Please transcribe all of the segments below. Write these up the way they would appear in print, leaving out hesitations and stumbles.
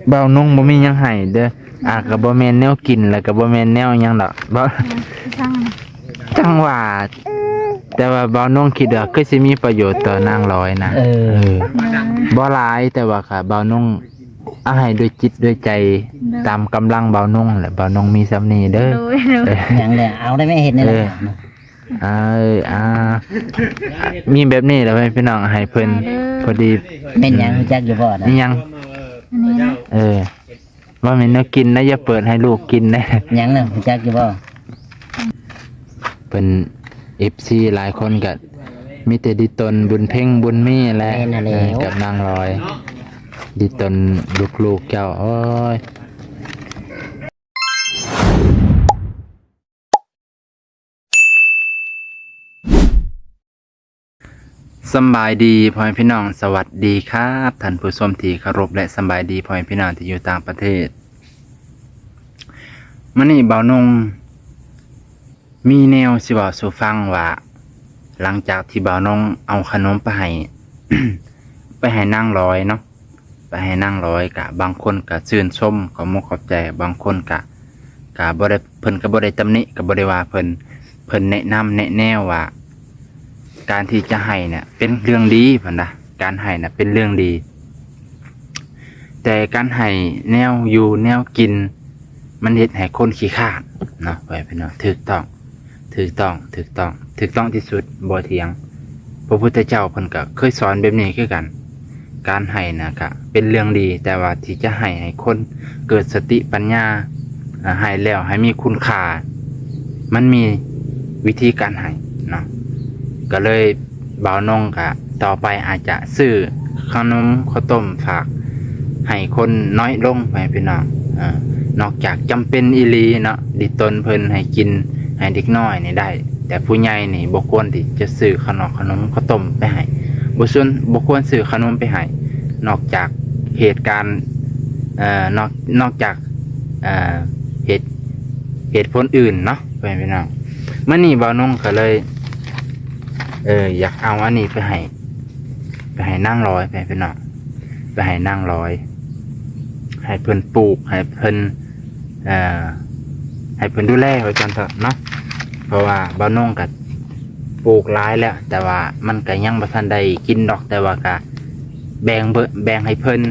เบานุ่งบ่มีหยังให้เด้อก็บ่แม่นแนวกินแล้วก็บ่แม่นแนวหยังดอกบ่จังหวะแต่ว่าเบานุ่งคิดว่าคือสิมีประโยชน์ต่อนางร้อยนะบ่หลายแต่ว่าค่ะเบานุ่งเอาให้ด้วยจิตด้วยใจตามกำลังเบานุ่งแหละเบานุ่งมีสำนีเด้อหยังเนี่ยเอาได้ไม่เห็นนี่แหละมีแบบนี้แล้วพี่น้องให้เพิ่นพอดีเป็นหยังจักอยู่บ่นะนี่ยังว่าแม่นแนวกินนะอย่าเปิดให้ลูกกินนะหยังน่ะจักอยู่บ่เพิ่น FC หลายคนก็มีแต่ดิตนบุญเพ่งบุญมีและกับนางลอยดิตนลูกๆเจ้าโอ้ยสบายดีพ่อแม่พี่น้องสวัสดีครับท่านผู้ชมที่เคารพและสบายดีพ่อแม่พี่น้องที่อยู่ต่างประเทศมื้อนี้เบานงมีแนวสิเว้าสู่ฟังว่าหลังจากที่เบานงเอาขนมไปให้ ไปให้นางร้อยเนาะไปให้นางร้อยกะบางคนกะชื่นชมขอบขอบใจบางคนกะบ่ได้เพิ่นก็บ่ได้ตำหนิก็บ่ได้ว่าเพิ่นแนะนำแนะแนวว่าการที่จะให้เนี่ยเป็นเรื่องดีเพิ่นนะการให้น่ะเป็นเรื่องดีแต่การให้แนวอยู่แนวกินมันเฮ็ดให้คนขี้คร้านเนาะไปพี่น้องถูกต้องที่สุดบ่เถียงพระพุทธเจ้าเพิ่นก็เคยสอนแบบนี้คือกันการให้นะก็เป็นเรื่องดีแต่ว่าที่จะให้คนเกิดสติปัญญาให้แล้วให้มีคุณค่ามันมีวิธีการให้เนาะก็เลยบ่าวนงกะต่อไปอาจจะซื้อขนมข้าวต้มฝากให้คนน้อยลงไปพี่น้องนอกจากจำเป็นอีหลีเนาะดิตนเพิ่นให้กินให้เด็กน้อยนี่ได้แต่ผู้ใหญ่นี่บ่ควรที่จะซื้อขนมข้าวต้มไปให้บ่ควรซื้อขนมไปให้นอกจากเหตุการณ์นอกจากเหตุผลอื่นเนาะไปพี่น้องมื้อนี้บ่าวนงก็เลยอยากเอาอันนี้ไปให้นางร้อยไปพี่น้องไปให้นางร้อยให้เพิ่นปลูกให้เพิ่นดูแลไว้ก่อนเถอะเนาะเพราะว่าบ่าวนงก็ปลูกหลายแล้วแต่ว่ามันก็ยังบ่ทันได้กินดอกแต่ว่าก็แบ่งให้เพิ่น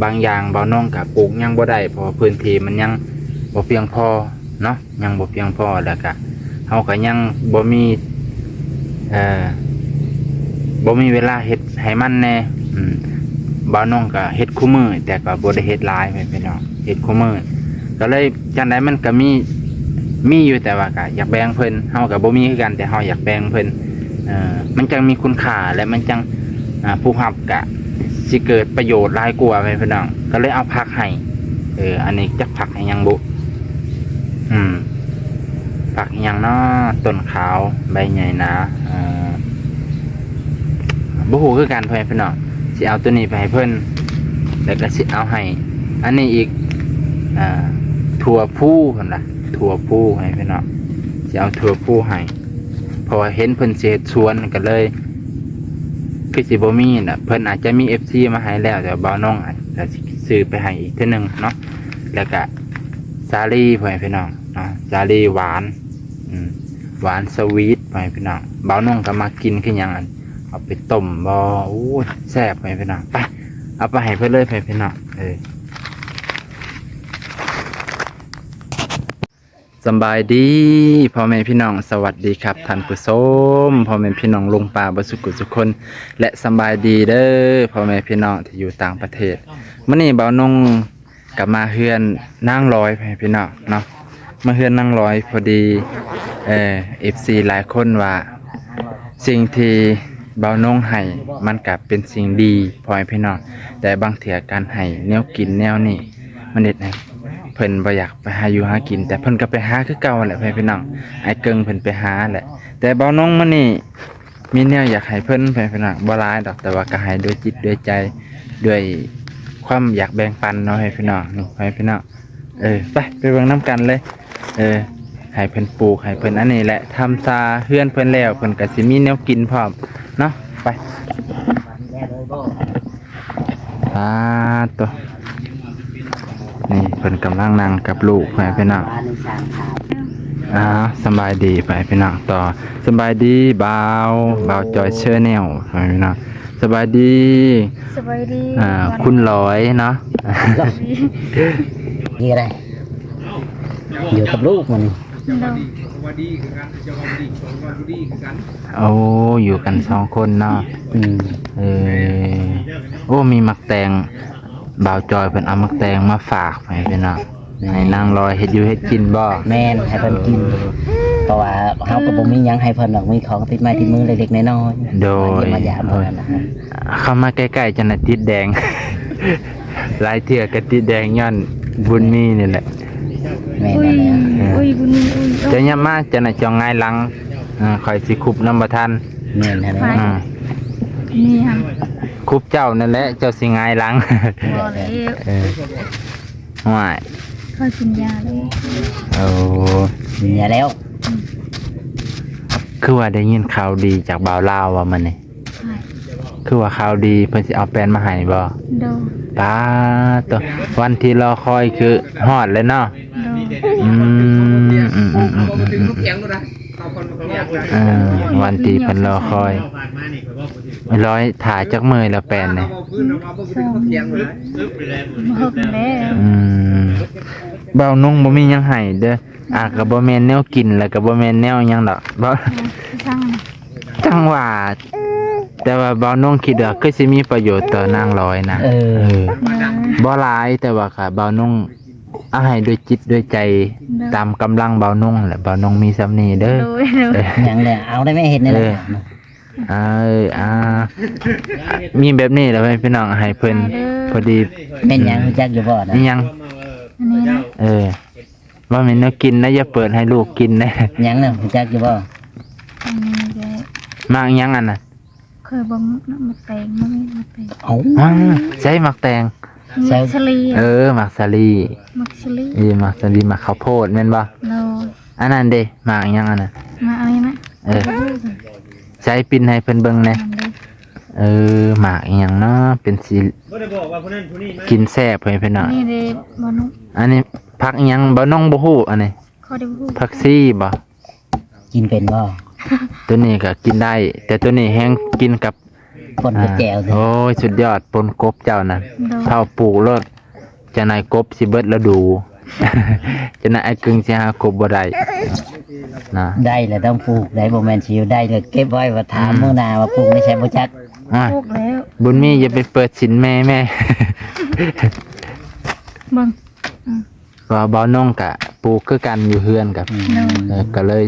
บางอย่างบ่าวนงก็ปลูกยังบ่ได้เพราะพื้นที่มันยังบ่เพียงพอเนาะยังบ่เพียงพอแล้วก็เฮาก็ยังบ่มีเวลาเฮ็ดให้มันแน่บ่าวนงก็เฮ็ดคู่มือแต่ก็บ่ได้เฮ็ดหลายไปพี่น้องเฮ็ดคู่มือก็เลยจังได๋มันก็มีอยู่แต่ว่าก็อยากแบ่งเพิ่นเฮาก็บ่มีคือกันแต่เฮาอยากแบ่งเพิ่นมันจังมีคุณค่าและมันจังผู้รับก็สิเกิดประโยชน์หลายกว่าไปพี่น้องก็เลยเอาผักให้อันนี้จักผักให้ยังบ่ผักอีหยังเนาะต้นขาวใบใหญ่หนาบ่ฮู้คือกันเพิ่นพี่น้องสิเอาตัวนี้ไปให้เพิ่นแล้วก็สิเอาให้อันนี้อีกถั่วพูเพิ่นล่ะถั่วพูให้พี่น้องสิเอาถั่วพูให้เพราะว่าเห็นเพิ่นสิเฮ็ดสวนก็เลยคือสิบ่มีน่ะเพิ่นอาจจะมี FC มาให้แล้วแต่บ่าวนงอาจจะซื้อไปให้อีกเทื่อนึงเนาะแล้วก็สาลี่เพิ่นพี่น้องเนาะสาลี่หวานหวานสวีทไปพี่น้องบ่าวนงก็มากินคือหยังอันเอาไปต้มบ่โอ้แซ่บไปพี่น้องไปเอาไปให้เพิ่นเลยไปพี่น้องสบายดีพ่อแม่พี่น้องสวัสดีครับท่านผู้ชมพ่อแม่พี่น้องลุงป่าบ่สุขทุกคนและสบายดีเด้อพ่อแม่พี่น้องที่อยู่ต่างประเทศมื้อนี้บ่าวนงกลับมาเฮือนนางร้อยไปพี่น้องเนาะมาเฮือนนางร้อยพอดีFC หลายคนว่าสิ่งที่บ่าวนงให้มันก็เป็นสิ่งดีพ่อแม่พี่น้องแต่บางเทื่อการให้แนวกินแนวนี้มันเฮ็ดให้เพิ่นบ่อยากไปหาอยู่หากินแต่เพิ่นก็ไปหาคือเก่าแหละพ่อแม่พี่น้องไอ้เกิงเพิ่นไปหาแหละแต่บ่าวนงมื้อนี้มีแนวอยากให้เพิ่นพ่อแม่พี่น้องบ่หลายดอกแต่ว่าก็ให้ด้วยจิตด้วยใจด้วยความอยากแบ่งปันเนาะให้พี่น้องนี่ให้พี่น้องไปเบิ่งน้ำกันเลยให้เพิ่นปลูกให้เพิ่นอันนี้แหละทำซาเฮือนเพิ่นแล้วเพิ่นก็สิมีแนวกินพร้อมเนาะไปตัว นี่เพิ่นกำลังนั่งกับลูกไปพี่น้อง บ้านในสามถาม สำบายดีไปพี่น้องต่อสำบายดีบ่าวจอยเชอร์แนลไปพี่น้องสบายดี สบายดี คุณร้อยเนาะ นี่อะไรอยู่กับลูกมัน โอ้อยู่กัน2คนเนาะ อืม โอ้มีมักแตงบ่าวจอยเพิ่นเอามักแตงมาฝากไปพี่น้องให้นางลอยเฮ็ดอยู่เฮ็ดกินบ่ แม่นให้เพิ่นกิน เพราะว่าเฮาก็บ่มีหยังให้เพิ่นหรอกมีของติดไม้ติดมือเล็กๆน้อยๆ โดย มายามเพิ่นนะฮะ เข้ามาใกล้ๆจังน่ะติดแดง หลายเทื่อก็ติดแดงย้อนบุญมีนี่แหละ แม่น อุ้ย นั่นแหละ อุ้ยบุญอุ้ย เดี๋ยวย่ำมาจะน่ะจองง่ายหลังคอยสิคุบน้ำบ่ทัน แม่นนั่นแหละ นี่ฮัน คุบเจ้านั่นแหละเจ้าสิง่ายหลัง บ่เลย ห่วย เขากินยาเลย โอ้ มียาแล้ว คือว่าได้ยินข่าวดีจากบ่าวลาวว่ามันนี่ ใช่ คือว่าข่าวดีเพิ่นสิเอาแปลนมาให้บ่ โด ป้าตัววันที่รอคอยคือฮอดเลยเนาะ โด อืมวันที่เพิ่นรอคอยร้อยถ่ายจักมื้อแล้วแปลนนี่ ส่งมาหกแล้ว อืมบ่าวนุ่งบ่มีหยังให้เด้อก็บ่แม่นแนวกินแล้วก็บ่แม่นแนวหยังดอกบ่ ช่าง จังหว่าแต่ว่าบ่าวนุ่งคิดว่าคือสิมีประโยชน์ต่อนางร้อยนะ เออ บ่หลายแต่ว่าค่ะบ่าวนุ่งเอาให้ด้วยจิตด้วยใจตามกำลังบ่าวนุ่งแหละบ่าวนุ่งมีสำนี้เด้อ โดยโดย หยังแหละเอาได้ไม่เห็นนี่แหละ มีแบบนี้แหล้วพี่น้องให้เพิ่นพอดี แม่นหยังรู้จักอยู่บ่นะ นี่ยัง อันนี้นะ ว่าแม่นแนวกินนะอย่าเปิดให้ลูกกินนะ หยังน่ะรู้จักอยู่บ่ อันนี้แก มากยังอันน่ะ เคยบ่มมาแต่งมาไม่มาแต่ง เอ้า ใช้หมักแตง มักสลี หมักสาลี มักสลี หมักสาลีหมักข้าวโพดแม่นบ่ โดย อันนั้นเด้หมักยังอันน่ะ มาเอาไหม ใช้ปิ้นให้เพิ่นเบิ่งแหน่หมักอีหยังเนาะเป็นสีกินแซ่บให้เพิ่นน่ะ นี่เลยบอนุ อันนี้ผักอีหยังบ่น้องบ่ฮู้อันนี้ เขาได้พูด ผักซี่บ่ กินเป็นบ่ ตัวนี้ก็กินได้ แต่ตัวนี้แห้งกินกับ คนกับแก้วเด้ โอ้ยสุดยอดปนกบเจ้าน่ะ โดย เท่าปลูกรถจะนายกบสิเบิดแล้วดู จะนายไอ้กึ่งสิหากบบ่ได้นะ ได้แล้วต้องปลูกได้บ่แม่นสิอยู่ได้เลยเก็บไว้ว่าถามมื้อหน้าว่าปลูกไม่ใช่บ่จัก อ้าย พูดแล้ว บุญมีอย่าไปเปิดสินแม่แม่ เบิ่ง ว่าบ่าวน้องกะปลูกคือกันอยู่เฮือนกับ โดย ก็เลย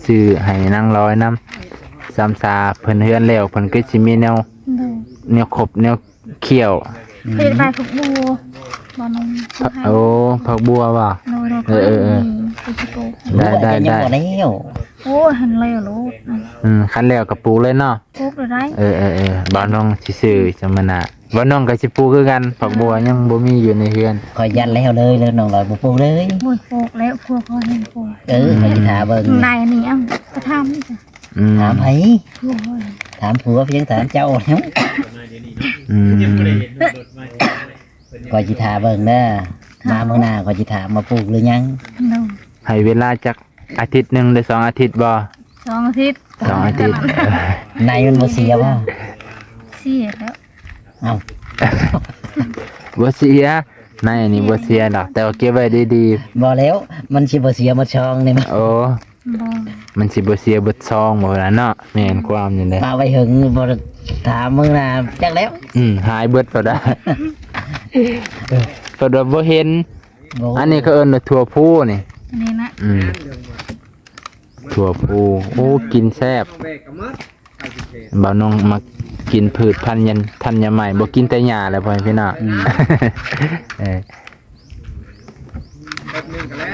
ซื้อให้นางร้อยนำซ้ำซาเพิ่นเฮือนแล้วเพิ่นก็สิมีแนว โดย แนวขบแนวเขี้ยว เพลงไปฝึกบัวบอนุให้ โอ้ผักบัวว่ะ โดยเราก็ไปสกู ได้ ยังบ่แล้ว โอ้หันเลยเหรอ คันแล้วก็ปลูกเลยเนาะ พูดเลยได้ บ้านน้องสิซื้อจังมื้อหน้าบ้านน้องก็สิปลูกคือกันผักบัวยังบ่มีอยู่ในเฮือน คอยยันแล้วเลยน้องลอยบ่ปลูกเลย บุยพูดแล้วพวกเขาเห็นพูด มันสิถามเบิ่ง นายนี่อ่ะก็ทำนี่จ้ะ ถามไผ พวกเขา ถามผัวเพียงถามเจ้าเนาะ อืม คอยสิถามเบิ่งเด้อมามื้อหน้าคอยสิถามมาปลูกหรือยัง โดย ให้เวลาจักอาทิตย์หนึงหรือ2อาทิตย์บ่ 2 อาทิตย์ 2อาทิตย์ ในมันบ่เสียบ่ เสียแล้ว เอ้า บ่เสียในอันนี้บ่เสียดอกแต่ว่าเก็บไว้ดี บ่แล้วมันสิบ่เสียมาช่องนี่ ๆโอ้ บอ มันสิบ่เสียเบิดซองบ่ล่ะเนาะแม่นความนี่แหละ มาไว้หึงบ่ถามมื้อหน้าจักแล้ว หายเบิดก็ได้ก็ดบ่เห็น บ่ อันนี้ก็เอิ้นว่าถั่วพูนี่ อันนี้นะ ถั่วพูโอ้กินแซ่บบ่าวน้องมากินพืชพันธุ์ธัญใหม่บ่กินแต่หญ้าแล้วพ่อพี่น้อง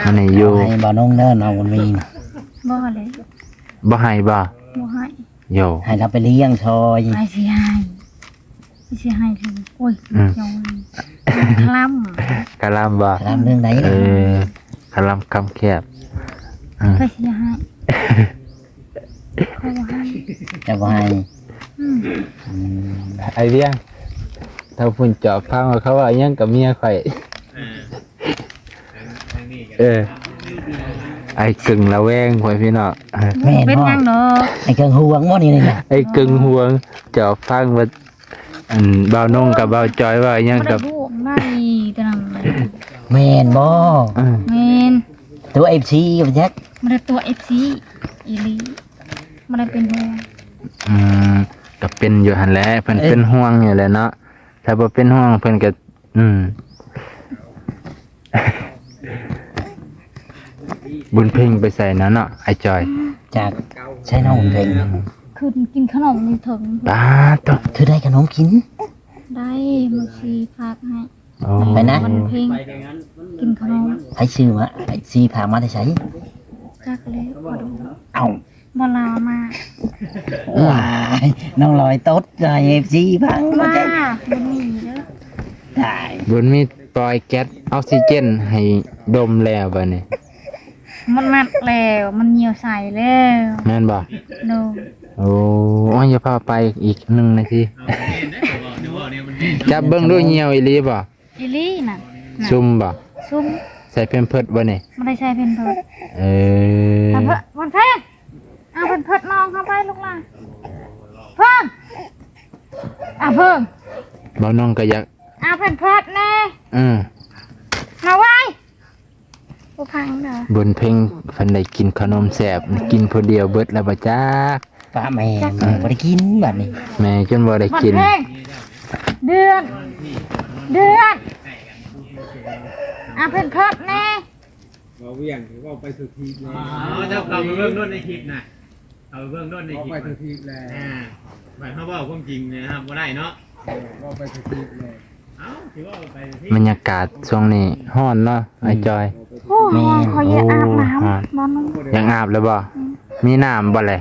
อันนี้อยู่ ให้บ่นุ่งเด้อน้องบุญมี บอเลย บ่ให้บ่ บอให้ โย ให้เราไปเลี้ยงชอย ไม่เสียให้ไม่เสียให้เลยโอ้ยยองคล้ำ กะลำบ่ ถามเรื่องไหน กะลำคำแคบ ไม่เสียให้เขาบอกให้ จะบ่ให้ ไอเดียงถ้าพุ่นจอบฟังว่าเขาว่าอิหยังกับเมียข่อย ไอ้กึ่งละแวงพ่อพี่น้อง แม่น เป็น บ่ ยังดอก ไอ้เครื่องห่วงบ่นี่น่ะ ไอ้กึ่งห่วงเจะฟังว่าเบานุ่งกับเบาจอยว่าอิหยัง บ่ได้ กับ บวกได้แต่นั้นเลย แม่นบ่ แม่น ตัว FC กับจัก มันได้ตัว FC อีหลีมันได้เป็นห่วง ก็เป็นอยู่หั่นแหละเพิ่นเป็นห่วงอยู่แหละเนาะถ้าบ่เป็นห่วงเพิ่นก็บุญเพ่งไปใส่นะเนาะไอ้จอย จากใช้น้องเพลง คือกินขนมนี่ถึง ตาตัว คือได้ขนมกิน ได้มื้อชีพากให้ โอ้ ไปนะ วันเพ็งกินขนม ไผซื้อมาไผซีพามาได้ใช้ จักแล้วบ่ดู เอ้า บ่ลามา ว้ายน้องลอยตดเลย FC พังบ่ มา ได้ บ่มีเด้อ ได้ บุญมีปล่อยแก๊สออกซิเจนให้ดมแล้วบัดนี้ มันนัดแล้วมันเหี่ยวใส่แล้ว แม่นบ่ โด โอ้ยอย่าพาไปอีก1นาทีจับเบิ่งดูเหี่ยวอีหลีบ่ อีหลีน่ะน่ะ ซุ่มบ่ ซุ่ม ใส่เพิ่มเพิดบ่นี่ บ่ได้ใช้เพิ่นเพิ่น เออ เอาเพิ่นมันเพิ่นเอาเพิ่นเพิ่นน้องเข้าไปลูกหลานเพิ่นเอาเพิ่น บ่น้องก็อยาก เอาเพิ่นเพิ่นแน่ มาไว้บ่พังเด้อ บุญเพ่งเพิ่นได้กินขนมแซ่บกินผู้เดียวเบิดแล้วบ่จัก ป้าแม่บ่ได้กินบัดนี้ แม่จนบ่ได้ มัน กิน เพ่งเดือนเอาเพิ่นเพิ่นแน่ เราเวียงหรือว่าไปสุทีเลย เจ้าเขาไปเบื้องต้นในคลิปนะเอาไปเบื้องต้นในคลิป ไปสุทีเลย หมายความว่าความจริงนะครับว่าได้เนาะ ว่าไปสุทีเลย เอ้าถือว่าไปที่ บรรยากาศช่วงนี้ร้อนเนาะไอ้จอย โอ้ยขออย่าอาบน้ โอ้ ำบ่นุ่ม ยังอาบแล้วบ่มีน้ำบ่เลย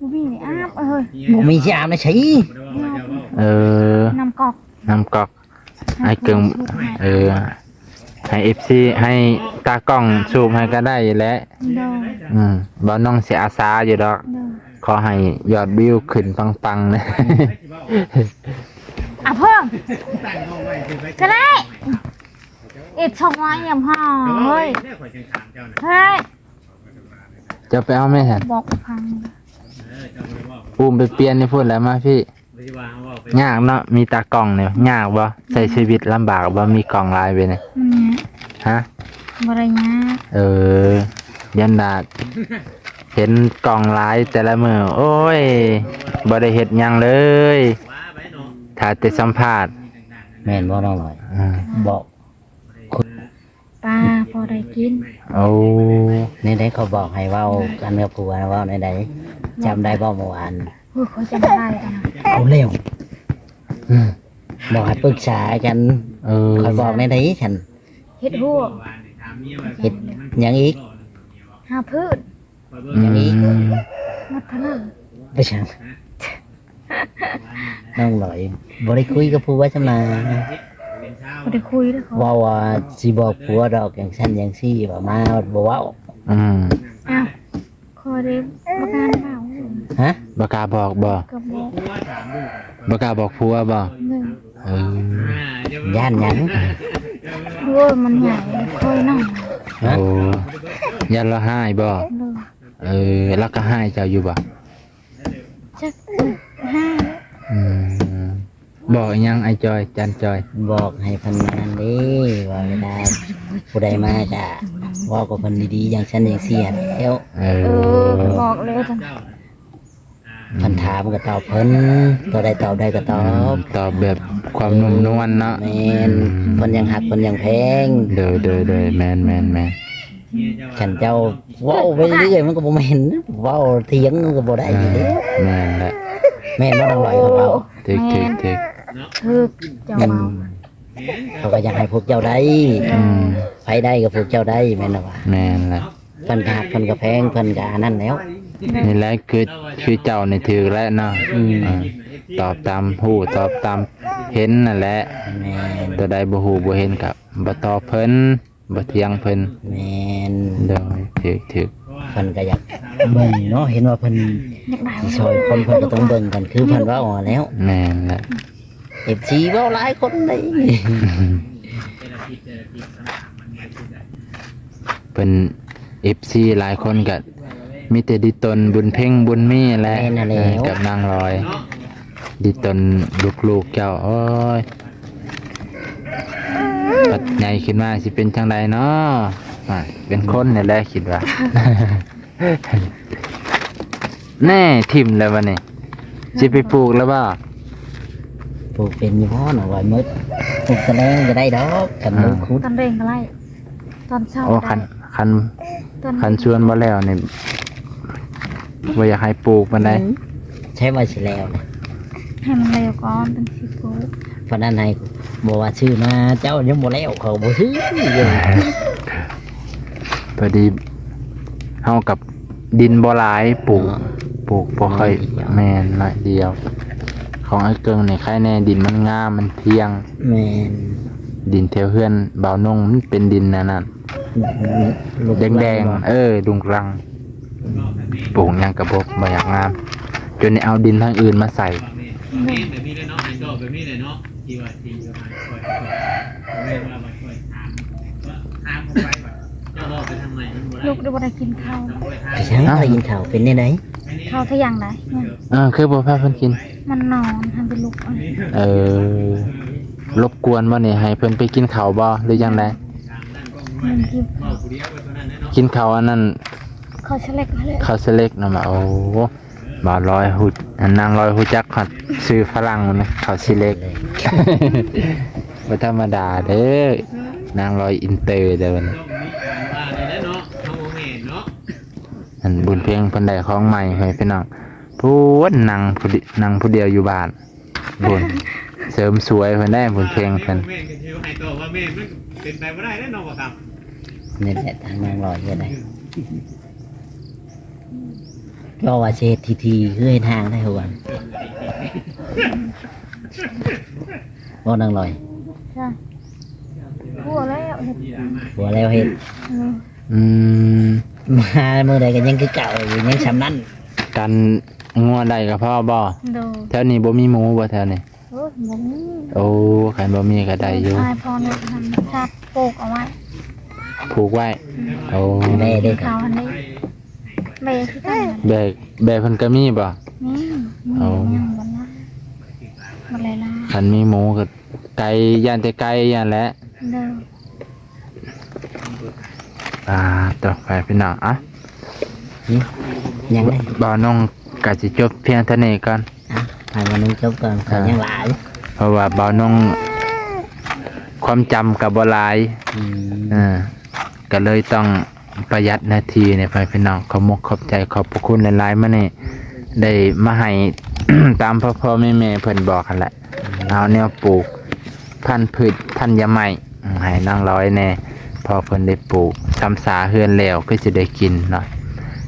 บ่มีนี่อาบเอ้ย บ่มีสิอาบได้ใช้ เออ น้ำกอก น้ำก๊อกให้เกิงให้ FC ให้ตากล้องสูบให้ก็ได้แหละ เด้อ บ่น้องสิอาสาอยู่ดอก เด้อ ขอให้ยอดวิวขึ้นปังๆนะ อ่ะเพิ่ม ตั้งห้องไว้คือไป ก็ได้อีกช่องไว้ยำห่อเฮ้ย ได้ขอจังถามเจ้านะ เฮ้ย จะไปเอาไหมท่าน บอกพัง เจ้าไม่ว่า ปูมไปเปลี่ยนนี่พูดแล้วมาพี่ ไม่ใช่ว่าว่าไป ยากเนาะมีตากล้องเนี่ยยากบ่ใช้ชีวิตลำบากบ่มีกล้องหลายไปเนี่ย มันเนี้ย ฮะ บริญญาก ยันดาดเห็นกล่องหลายแต่ละมือโอ้ยบ่ได้เฮ็ดหยังเลย ว่าไปเนาะ ถ้าแต่สัมภาษณ์ แม่นบ่น้องลอย อ่า บอก ปลาพอได้กิน โอ้ ในใดเขาบอกให้เว้ากันกับผัวเว้าในใดจำได้บ่เมื่อวาน เฮ้ยเขาจะได้กันนะ เอาเร็ว อืม บอกให้ปรึกษากัน คอยบอกในใดฉัน เฮ็ดหัว ถามเมียว่า เฮ็ดหยังอีก หาพืช อืม มัทนา ไปช่างน้องลอยบ่ได้คุยกับผัวจำนา เป็นเช้า บ่ได้คุยด้วยเขา ว่าว่าสิบอกผัวดอกอย่างฉันอย่างซี่ว่ามาบ่เว้า อืม อ้าวคอยได้ประกันเปล่า ฮะ บ่กล้าบอกบ่ ก็บอก ว่าถามลูก บ่กล้าบอกผัวบ่ หนึ่ง เออ ย่านหยัง โว้ยมันใหญ่คอยนั่ง ฮะ โอ้ยันละหายบ่ เลย แล้วก็หายเจ้าอยู่บ่ จักห้า อืมบอกอีหยังไอ้จอยจันจอย บอกให้เพิ่นนั่นเด้ว่าเวลาผู้ใดมาจะเว้ากับเพิ่นดีๆอย่างฉันอย่างซี่หั้นแหล้ว เอ เอ อ บอกเลยจัง เพิ่นถามก็ตอบเพิ่นตัวใดตอบได้ก็ตอบ ตอบแบบความนุ่มนวลเนาะ แม่นเพิ่นยังหักเพิ่นยังแพง เด้อแม่น ฉันเจ้าเว้าไปเรื่อยมันก็บ่แม่นเว้าเถียงมันก็บ่ได้อยู่เด้ แม่นแหละ แม่นบ่ต้องลอยเขาเว้า ถึก คือเจ้า กัน เมา เขาก็อยากให้พวกเจ้าได้ อืม ไปได้กับพวกเจ้าได้แม่นบ่ว่า แม่นแหละ เพิ่นก็หักเพิ่นก็แพงเพิ่นก็อันนั้นแล้ว นี่แหละคือเจ้านี่ถือแล้วเนาะอ่าตอบตามฮู้ตอบตามเห็นนั่นแหละ แม่น ตัวใดบ่ฮู้บ่เห็นก็บ่ตอบเพิ่นบ่เถียงเพิ่น แม่น เด้อถึก เพิ่นก็อยากเบิ่งเนาะเห็นว่าเพิ่น อยากได้ สิซอยคนเพิ่นก็ต้องเบิ่งกันคือเพิ่นเว้าออกแล้ว แม่นแหละ FC เว้าหลายคนได้ เพิ่น FC หลายคนก็มีแต่ดิตนบุญเพ่งบุญมีและ แม่นแล้ว กับนางลอย ดิตนลูกๆเจ้าโอ้ยปัดใหญ่ขึ้นมาสิเป็นจังไดเนาะอ่ะเป็นคนนี่แหละคิดว่า แน่ทิ่มแล้วบัดนี้สิไปปลูกแล้วบ่ ปลูกเป็นยี่ห้อหน่อยมืดปลูกตะแลงจะได้ดอกกันลูกคุด ตอนเร่งก็ไล่ตอนเช้า โอ้ ได้ ตอน คันชวนบ่แล้วนี่บ่อยากให้ปลูกปานใด ใช้มาสิแล้วนะ ให้มันเร็วก่อนตั้งสิปลูก เพราะนั้นให้บอกว่าชื่อมาเจ้ายังบ่แล้วเขาบ่ซื้ออยู่ พอดีเฮากับดินบ่หลายปลูกบ่ค่อยแม่นหน่อยเดียว ของไอ้เกิงนี่ใครแน่ดินมันงามมันเพียง แม่น ดินแถวเฮือนบ่าวนงมันเป็นดินนั่นน่ะ ลูก แดงๆดุงรังปลูกหยังกระบอกบ่อยากงามจนได้เอาดินทางอื่นมาใส่ เมนแบบนี้เลยเนาะไอ้ดอกแบบนี้เลยเนาะที่ว่าที่จะมาช่วยเมนว่ามาช่วยถามเข้าไปว่าเจ้าบอกไปทางไหนมันบ่ได้ ลูกได้บ่ได้กินข้าว ไปช้างไปกินข้าวเป็นได้ไหน ข้าวทะยังได้เนี่ย คือบ่พาเพิ่นกิน มันนอนทำเป็นลูกเอา รบกวนบ่นี่ให้เพิ่นไปกินข้าวบ่หรือยังได มันกิน กินข้าวอันนั้น ข้าวเชล็กมาเลย ข้าวเสเล็กนำมาโอ้บ่าวลอยฮู้อันนางลอยฮู้จักฮอดชื่อฝรั่งมันนะข้าวสิเล็ก บ่ธรรมดาเด้อนางลอยอินเตอร์เด้อมัน ต้องมีการว่าเลยนะเนาะเขาโมเมนเนาะ อันบุญเพียงเพิ่นได้ของใหม่ให้พี่น้องพูดนั่งผู้เดียวอยู่บ้านบุญเสริมสวยเพิ่นได้บุญเพียงเพิ่น เมนกันเทวให้ตัวว่าเมนมันเป็นไปไม่ได้แน่นอนว่าครับ นี่แหละทางนางลอยจะได้ก็ว่าเชษทีคือให้ทางได้หัวบ่นางลอย ใช่พัวแล้วเห็ด หัวแล้วเฮ็ด อืม มาเมื่อใดก็ยังคือเก่าอยู่ยังชำนั่น กันงัวได้ก็พอบ่ ดู แถวนี้บ่มีหมูบ่แถวนี้ โอ้ยหมุน โอ้คันบ่มีก็ได้อยู่ ตายพอเนี่ยทำชาติปลูกเอาไว้ ผูกไว้โอ้ แม่ได้ ข้าวอันนี้เบย์คือกัน แบกเพิ่นก็มีบ่ นี่ยังบนนั้นบนเลยล่ะ คันมีหมูก็ไก่ย่านแต่ไก่ย่านแหละ เด้อ ต่อไปพี่น้องอ่ะ ยังได้ บ่าวน้องก็สิจบเพียงเท่านี้ก่อน ให้วันนี้จบก่อนขอยังหลาย เพราะว่าบ่าวน้องความจำกับบ่หลาย ก็เลยต้องประหยัดนาทีเนี่ยพี่น้องขอบใจขอบพระคุณหลายๆมานี่ได้มาให้ ตามพ่อแม่เพิ่นบอกกันแหละเอาแนวปลูกพันธุ์พืชธัญไม้ให้นางร้อยแน่พอเพิ่นได้ปลูกทำสาเฮือนแล้วก็สิได้กินเนาะ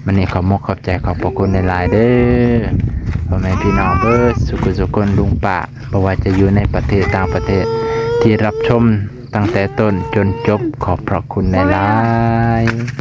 มันนี่ขอบใจขอบพระคุณหลายๆเด้อพ่อแม่พี่น้องเบิดสุขลุงป้าบ่ว่าจะอยู่ในประเทศต่างประเทศที่รับชมตั้งแต่ต้นจนจบขอบพระคุณหลายๆ